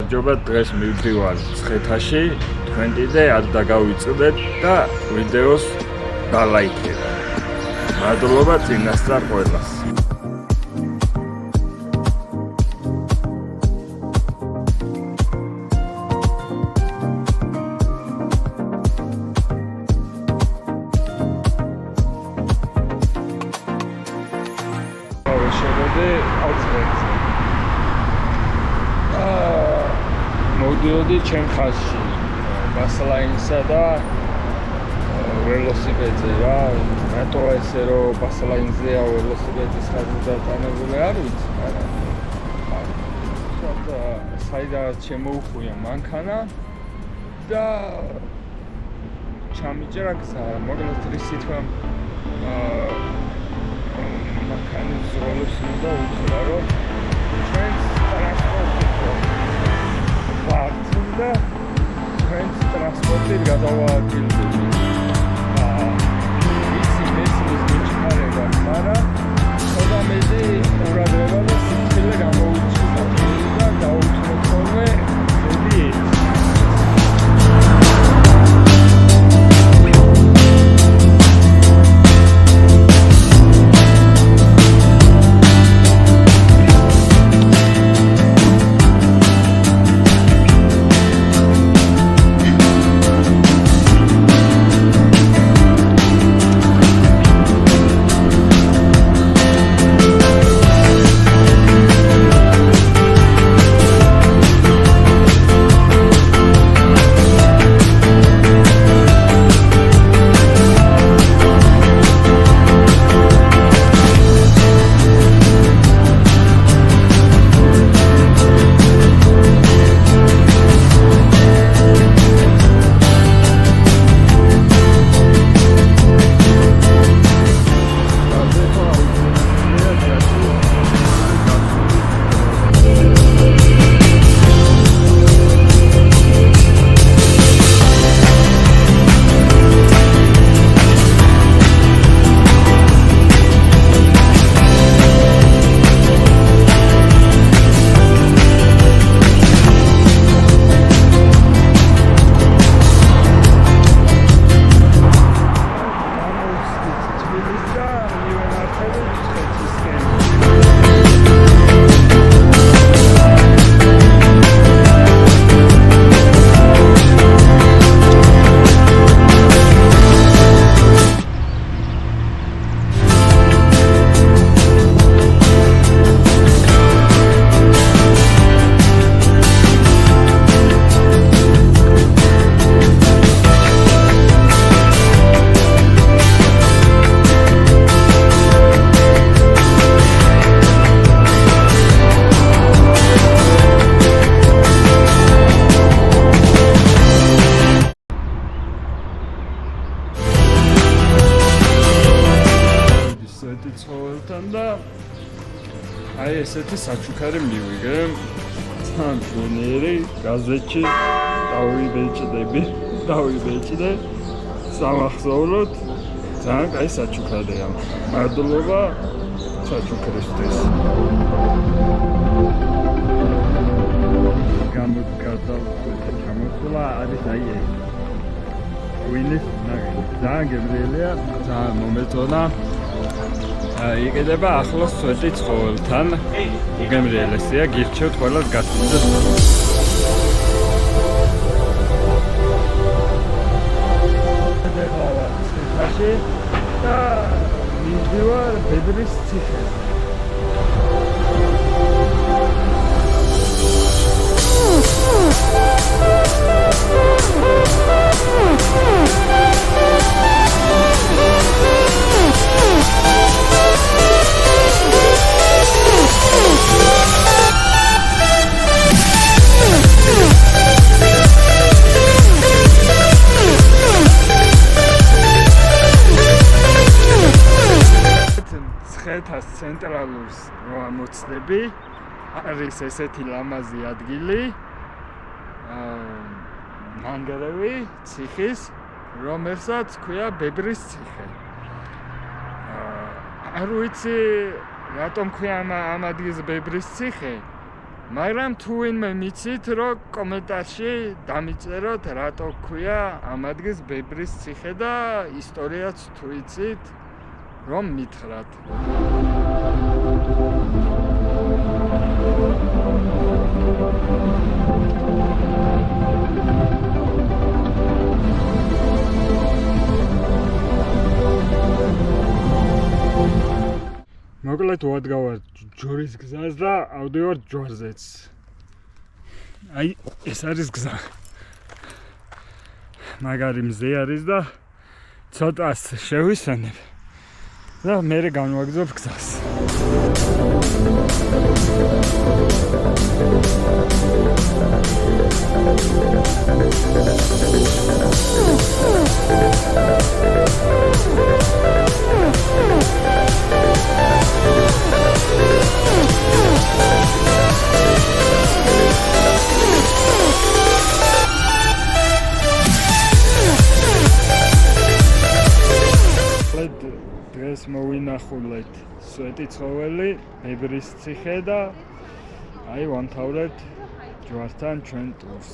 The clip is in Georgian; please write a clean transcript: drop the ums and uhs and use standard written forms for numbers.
გამარჯობა, დღეს მივდივარ ცხეთაში, თქვენ კიდე არ დაგავიწყდეთ და ვიდეოს დალაიქეთ. მადლობა წინასწარ ყველას. მოდიოდი ჩემ ხაზში ბასლაინსა და ველოსიპედზე რა რატო ესე რომ ბასლაინზეა ველოსიპედის ხაზი დატანებული არ ვიცი მაგრამ საიდანაც შემოუხვია მანქანა და ჩამიჭრა გზა მოკლედ რისითმა მანქანის ზოლებს უნდა უთხრა რომ ჩვენს ტრანსპორტი და ჩვენს ტრანსპორტი გადავაადგილდები. ვიცი მესმის მიჩქარება, მაგრამ ხოდამედი ყურადღება და სიცხილე გამოუჩნდა და დაუთმოთოვე ზედი ცხოველთან და აი ესეთი საჩუქარი მივიღე თან გონერი გაზეთში დავიბეჭდე სამახსოვროდ ძალიან კაი საჩუქარია მადლობა საჩუქრისთვის გამოგადავთ ჩამოსულა არის აი ეს ვინის ნაგები ძალიან გემრიელია ძალიან მომეწონა იყიდება ახლოს სვეტი ცხოველთან უგემრიელესია გირჩევთ ყველას გასცემთ და მივდივარ ბედრის ციხეზე ცხეთას ცენტრალურს რო ამოცდები არის ესეთი ლამაზი ადგილი მანგარევი ციხის რომელსაც ქვია ბებრის ციხე არ ვიცი რატომ ქვია ამ ადგილს ბებრის ციხე მაგრამ თუ ვინმე მიცით, რომ კომენტარში დამიწეროთ, რატო ქვია ამ ადგილს ბებრის ციხე და ისტორიაც თუ იცით, რომ მითხრათ. მოკლედ ვადგავართ ჯვრის გზას და ავდივართ ჯვარზეც. აი, ეს არის გზა. მაგარი მზე არის და ცოტას შევისვენებ და მერე განვაგრძობ გზას. დღეს მოვინახულეთ სვეტი ცხოველი, ბებრის ციხე და აი ვამთავრებთ ჯვართან ჩვენ ტურს.